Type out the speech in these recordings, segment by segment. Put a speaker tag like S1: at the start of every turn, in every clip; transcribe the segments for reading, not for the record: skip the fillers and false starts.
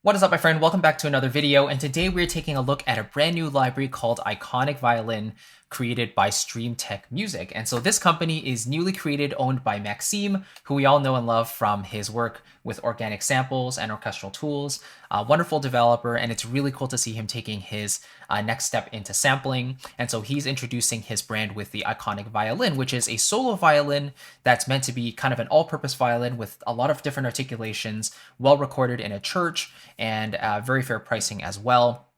S1: What is up, my friend? Welcome back to another video, and today we're taking a look at a brand new library called Iconic Violin, created by Streamtech Music. And so this company is newly created, owned by Maxime, who we all know and love from his work with organic samples and orchestral tools. A wonderful developer, and it's really cool to see him taking his next step into sampling. And so he's introducing his brand with the Iconic Violin, which is a solo violin that's meant to be kind of an all-purpose violin with a lot of different articulations, well recorded in a church, and very fair pricing as well.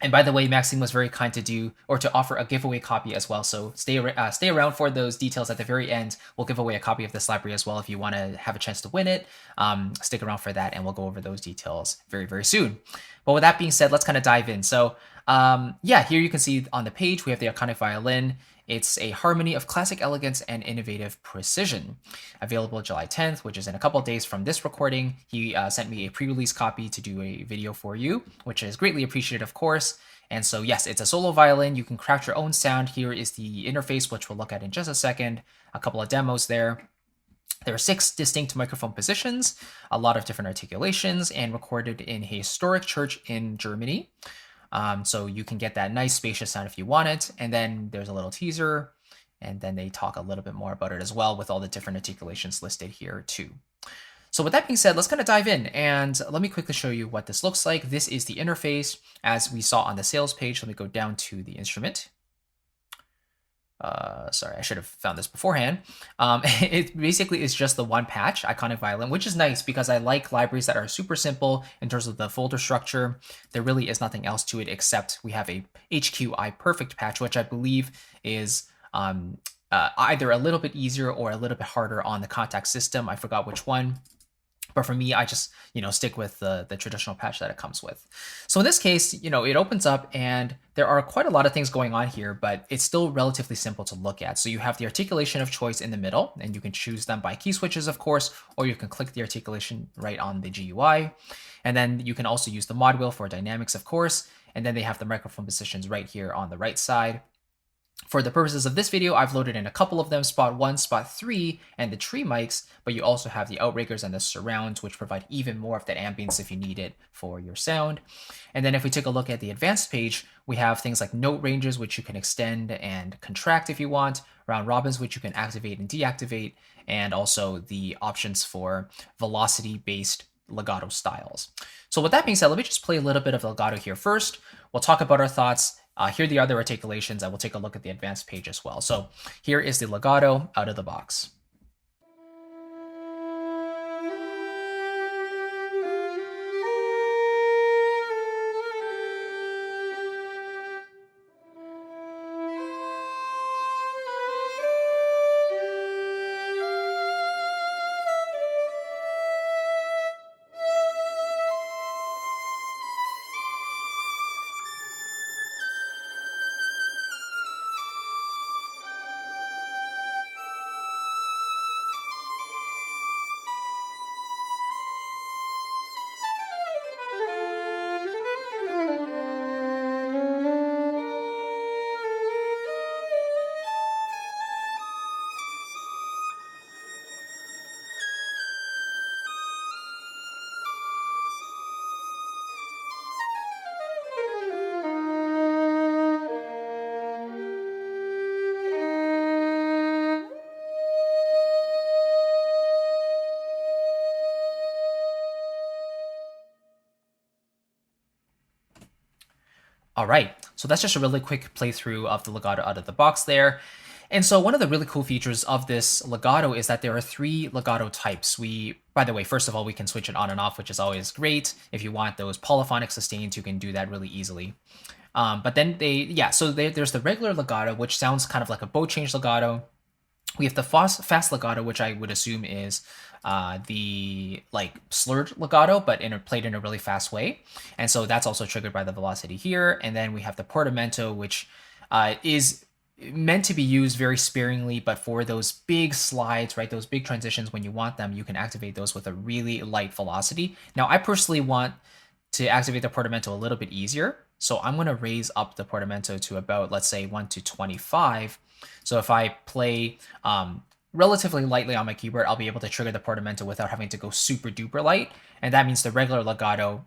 S1: And by the way, Maxime was very kind to offer a giveaway copy as well. So stay around for those details at the very end. We'll give away a copy of this library as well if you want to have a chance to win it. Stick around for that, and we'll go over those details very, very soon. But with that being said, let's kind of dive in. So yeah, here you can see on the page, we have the Iconic Violin. It's a harmony of classic elegance and innovative precision. Available July 10th, which is in a couple of days from this recording. He sent me a pre-release copy to do a video for you, which is greatly appreciated, of course. And so yes, it's a solo violin. You can craft your own sound. Here is the interface, which we'll look at in just a second. A couple of demos there. There are 6 distinct microphone positions, a lot of different articulations, and recorded in a historic church in Germany. So you can get that nice spacious sound if you want it. And then there's a little teaser, and then they talk a little bit more about it as well with all the different articulations listed here too. So with that being said, let's kind of dive in, and let me quickly show you what this looks like. This is the interface as we saw on the sales page. Let me go down to the instrument. Sorry, I should have found this beforehand. It basically is just the one patch, Iconic Violin, which is nice because I like libraries that are super simple in terms of the folder structure. There really is nothing else to it except we have a HQI Perfect patch, which I believe is either a little bit easier or a little bit harder on the contact system. I forgot which one. But for me, I just, stick with the traditional patch that it comes with. So in this case, it opens up and there are quite a lot of things going on here, but it's still relatively simple to look at. So you have the articulation of choice in the middle, and you can choose them by key switches, of course, or you can click the articulation right on the GUI. And then you can also use the mod wheel for dynamics, of course. And then they have the microphone positions right here on the right side. For the purposes of this video, I've loaded in a couple of them, spot 1, spot 3, and the tree mics, but you also have the outriggers and the surrounds, which provide even more of that ambience if you need it for your sound. And then if we take a look at the advanced page, we have things like note ranges, which you can extend and contract if you want, round robins, which you can activate and deactivate, and also the options for velocity-based legato styles. So with that being said, let me just play a little bit of legato here first. We'll talk about our thoughts. Here are the other articulations. I will take a look at the advanced page as well. So here is the legato out of the box. All right, so that's just a really quick playthrough of the legato out of the box there. And so one of the really cool features of this legato is that there are 3 legato types. By the way, first of all, we can switch it on and off, which is always great. If you want those polyphonic sustains, you can do that really easily. But then there's the regular legato, which sounds kind of like a bow change legato. We have the fast legato, which I would assume is the slurred legato, but played in a really fast way. And so that's also triggered by the velocity here. And then we have the portamento, which is meant to be used very sparingly, but for those big slides, right, those big transitions, when you want them, you can activate those with a really light velocity. Now, I personally want to activate the portamento a little bit easier. So I'm going to raise up the portamento to about, let's say, 1 to 25. So if I play relatively lightly on my keyboard, I'll be able to trigger the portamento without having to go super duper light. And that means the regular legato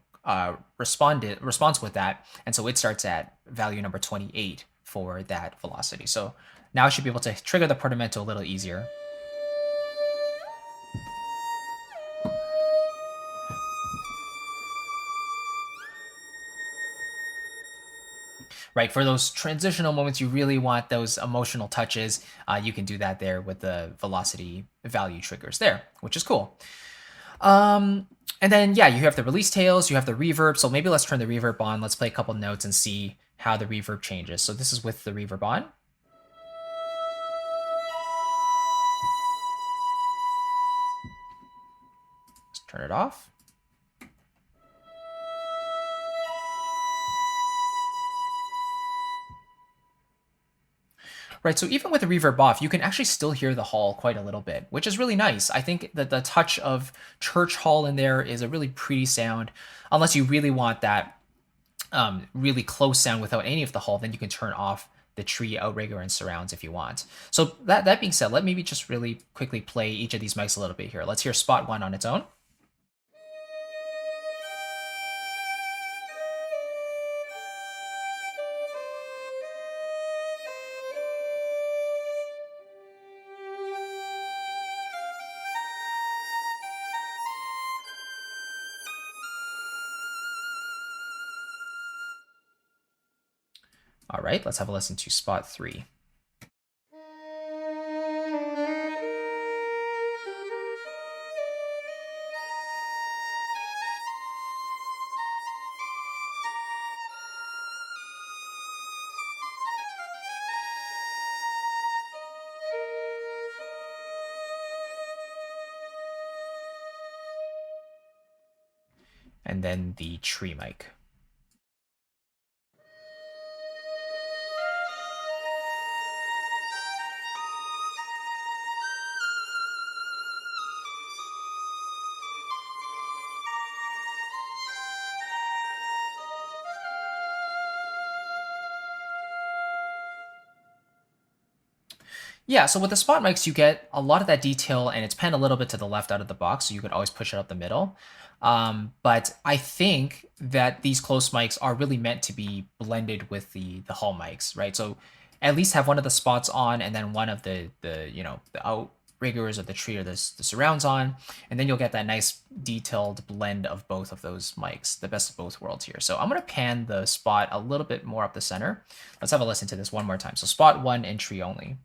S1: responds with that, and so it starts at value number 28 for that velocity. So now I should be able to trigger the portamento a little easier. Right, for those transitional moments, you really want those emotional touches. You can do that there with the velocity value triggers there, which is cool. And then, yeah, you have the release tails, you have the reverb. So maybe let's turn the reverb on. Let's play a couple notes and see how the reverb changes. So this is with the reverb on. Let's turn it off. Right, so even with the reverb off, you can actually still hear the hall quite a little bit, which is really nice. I think that the touch of church hall in there is a really pretty sound. Unless you really want that really close sound without any of the hall, then you can turn off the tree, outrigger, and surrounds if you want. So that being said, let me just really quickly play each of these mics a little bit here. Let's hear spot 1 on its own. All right, let's have a listen to spot 3. And then the tree mic. Yeah, so with the spot mics, you get a lot of that detail, and it's panned a little bit to the left out of the box, so you could always push it up the middle. But I think that these close mics are really meant to be blended with the hall mics, right? So at least have one of the spots on, and then one of the outriggers of the tree or the surrounds on, and then you'll get that nice detailed blend of both of those mics, the best of both worlds here. So I'm gonna pan the spot a little bit more up the center. Let's have a listen to this one more time. So spot 1 and tree only.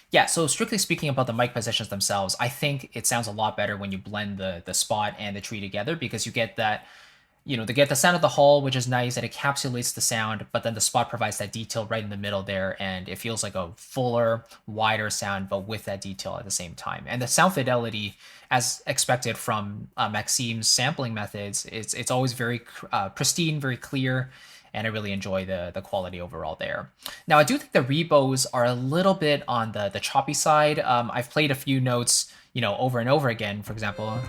S1: Yeah, so strictly speaking about the mic positions themselves, I think it sounds a lot better when you blend the spot and the tree together, because you get that, they get the sound of the hall, which is nice, and it encapsulates the sound, but then the spot provides that detail right in the middle there, and it feels like a fuller, wider sound, but with that detail at the same time. And the sound fidelity, as expected from Maxim's sampling methods, it's always very pristine, very clear, and I really enjoy the quality overall there. Now, I do think the rebos are a little bit on the choppy side. I've played a few notes, over and over again. For example,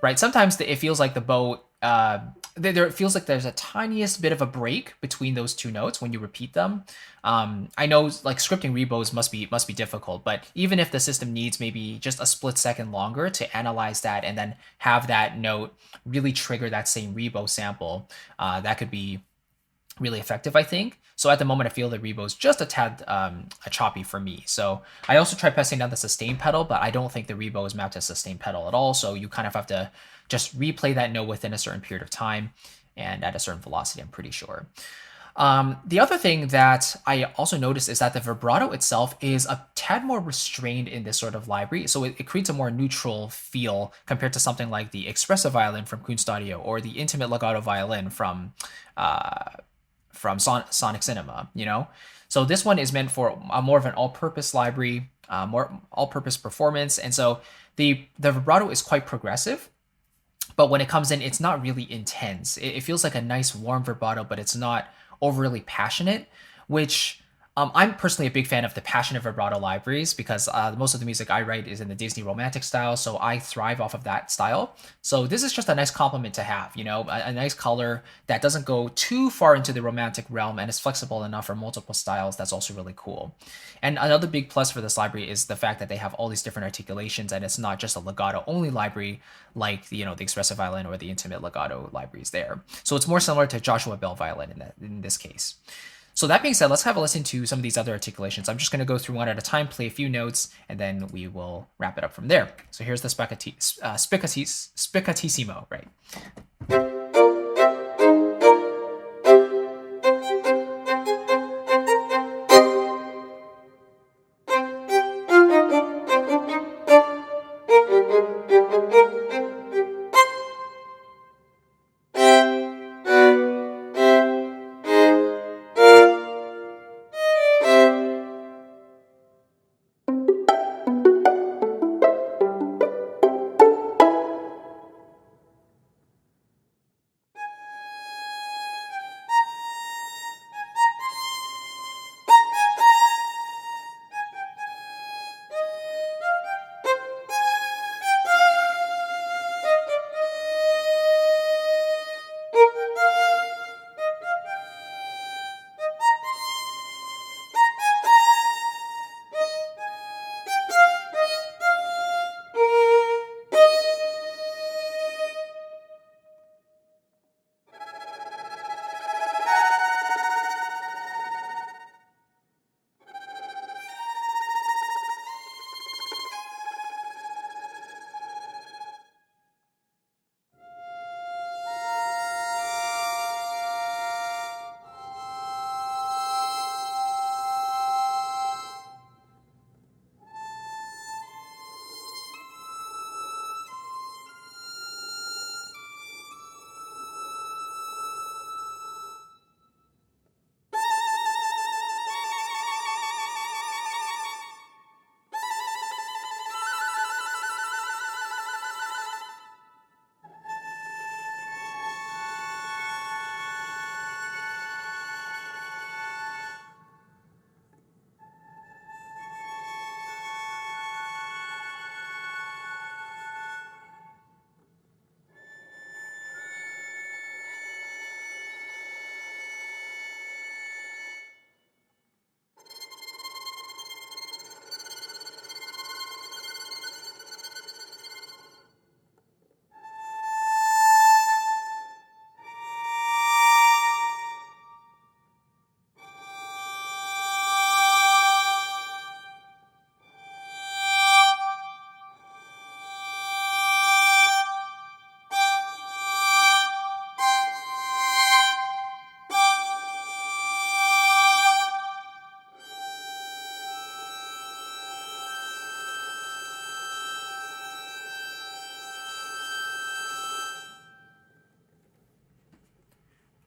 S1: right? Sometimes it feels like the bow, it feels like there's a tiniest bit of a break between those two notes when you repeat them. I know like scripting rebos must be difficult, but even if the system needs maybe just a split second longer to analyze that and then have that note really trigger that same rebo sample, that could be really effective, I think. So at the moment, I feel the rebo is just a tad choppy for me. So I also tried pressing down the sustain pedal, but I don't think the rebo is mapped to sustain pedal at all. So you kind of have to just replay that note within a certain period of time and at a certain velocity, I'm pretty sure. The other thing that I also noticed is that the vibrato itself is a tad more restrained in this sort of library, so it creates a more neutral feel compared to something like the expressive violin from Kunst Audio or the intimate legato violin from Sonic Cinema, you know? So this one is meant for a more of an all-purpose library, more all-purpose performance, and so the vibrato is quite progressive, but when it comes in, it's not really intense. It feels like a nice warm vibrato, but it's not overly passionate, which I'm personally a big fan of the passionate vibrato libraries because most of the music I write is in the Disney romantic style, so I thrive off of that style. So this is just a nice complement to have, you know, a nice color that doesn't go too far into the romantic realm and is flexible enough for multiple styles. That's also really cool. And another big plus for this library is the fact that they have all these different articulations, and it's not just a legato only library like the expressive violin or the intimate legato libraries there. So it's more similar to Joshua Bell violin in this case. So that being said, let's have a listen to some of these other articulations. I'm just going to go through one at a time, play a few notes, and then we will wrap it up from there. So here's the spiccatissimo, right?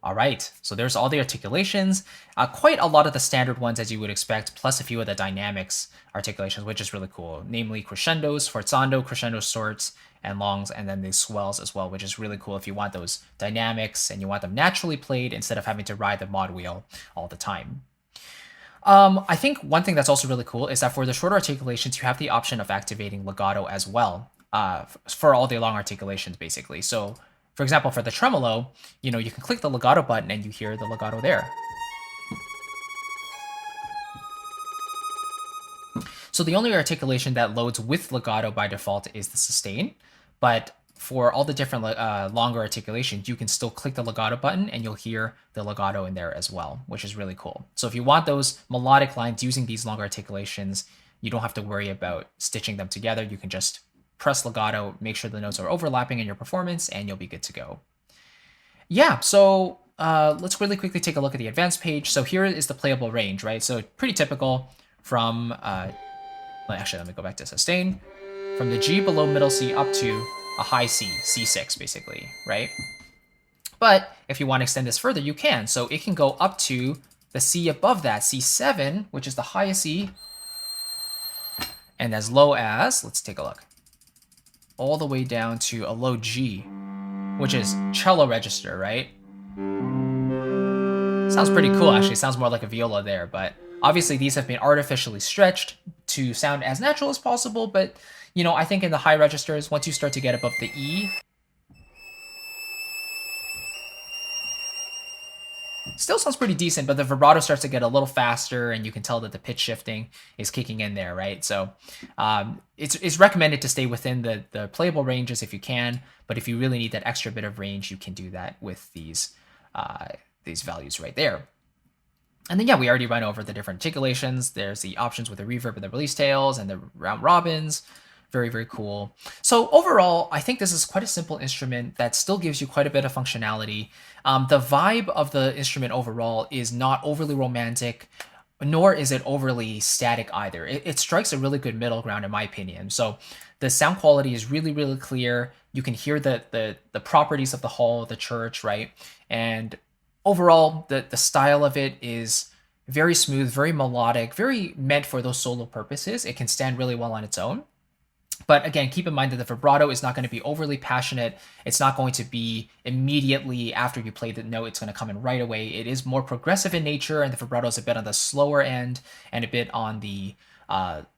S1: All right, so there's all the articulations, quite a lot of the standard ones as you would expect, plus a few of the dynamics articulations, which is really cool, namely crescendos, forzando, crescendo sorts, and longs, and then the swells as well, which is really cool if you want those dynamics and you want them naturally played instead of having to ride the mod wheel all the time. I think one thing that's also really cool is that for the shorter articulations, you have the option of activating legato as well for all the long articulations, basically. So for example, for the tremolo, you can click the legato button and you hear the legato there. So the only articulation that loads with legato by default is the sustain, but for all the different longer articulations, you can still click the legato button and you'll hear the legato in there as well, which is really cool. So if you want those melodic lines using these longer articulations, you don't have to worry about stitching them together. You can just press legato, make sure the notes are overlapping in your performance, and you'll be good to go. Yeah, so let's really quickly take a look at the advanced page. So here is the playable range, right? So pretty typical from, actually, let me go back to sustain. From the G below middle C up to a high C, C6 basically, right? But if you want to extend this further, you can. So it can go up to the C above that, C7, which is the highest C, and as low as, let's take a look, all the way down to a low G, which is cello register, right? Sounds pretty cool, actually. Sounds more like a viola there, but obviously these have been artificially stretched to sound as natural as possible, but you know, I think in the high registers, once you start to get above the E, still sounds pretty decent, but the vibrato starts to get a little faster, and you can tell that the pitch shifting is kicking in there, right? So it's recommended to stay within the playable ranges if you can, but if you really need that extra bit of range, you can do that with these values right there. And then, yeah, we already went over the different articulations. There's the options with the reverb and the release tails and the round robins. Very, very cool. So overall, I think this is quite a simple instrument that still gives you quite a bit of functionality. The vibe of the instrument overall is not overly romantic, nor is it overly static either. It strikes a really good middle ground in my opinion. So the sound quality is really, really clear. You can hear the properties of the hall, the church, right? And overall, the style of it is very smooth, very melodic, very meant for those solo purposes. It can stand really well on its own. But again, keep in mind that the vibrato is not going to be overly passionate. It's not going to be immediately after you play the note, it's going to come in right away. It is more progressive in nature, and the vibrato is a bit on the slower end and a bit on the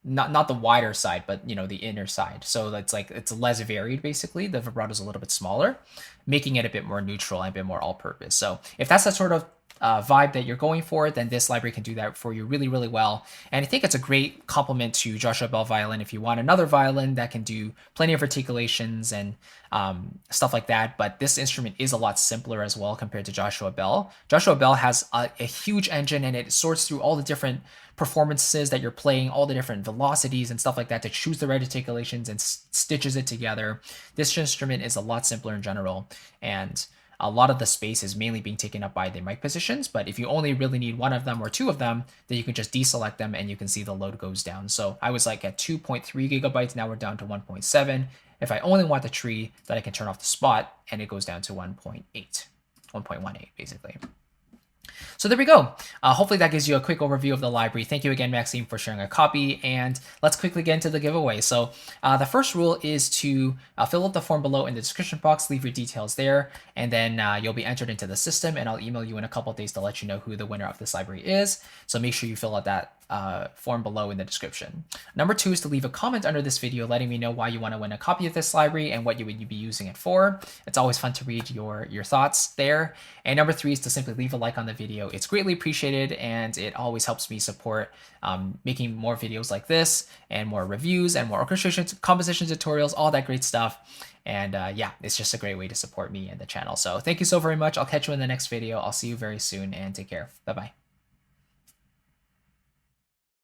S1: not the wider side, but you know, the inner side. So it's less varied basically. The vibrato is a little bit smaller, making it a bit more neutral and a bit more all-purpose. So if that's the sort of vibe that you're going for, then this library can do that for you really, really well. And I think it's a great complement to Joshua Bell Violin if you want another violin that can do plenty of articulations and stuff like that. But this instrument is a lot simpler as well compared to Joshua Bell. Joshua Bell has a huge engine, and it sorts through all the different performances that you're playing, all the different velocities and stuff like that to choose the right articulations and stitches it together. This instrument is a lot simpler in general, and a lot of the space is mainly being taken up by the mic positions, but if you only really need one of them or two of them, then you can just deselect them and you can see the load goes down. So I was like at 2.3 gigabytes, now we're down to 1.7. If I only want the tree, then I can turn off the spot and it goes down to 1.18 basically. So there we go. Hopefully that gives you a quick overview of the library. Thank you again, Maxime, for sharing a copy. And let's quickly get into the giveaway. So the first rule is to fill out the form below in the description box, leave your details there, and then you'll be entered into the system, and I'll email you in a couple of days to let you know who the winner of this library is. So make sure you fill out that form below in the description. Number 2 is to leave a comment under this video letting me know why you want to win a copy of this library and what you would be using it for. It's always fun to read your thoughts there. And number 3 is to simply leave a like on the video. It's greatly appreciated, and it always helps me support making more videos like this and more reviews and more orchestration, composition tutorials, all that great stuff. And yeah, it's just a great way to support me and the channel. So thank you so very much. I'll catch you in the next video. I'll see you very soon, and take care. Bye-bye.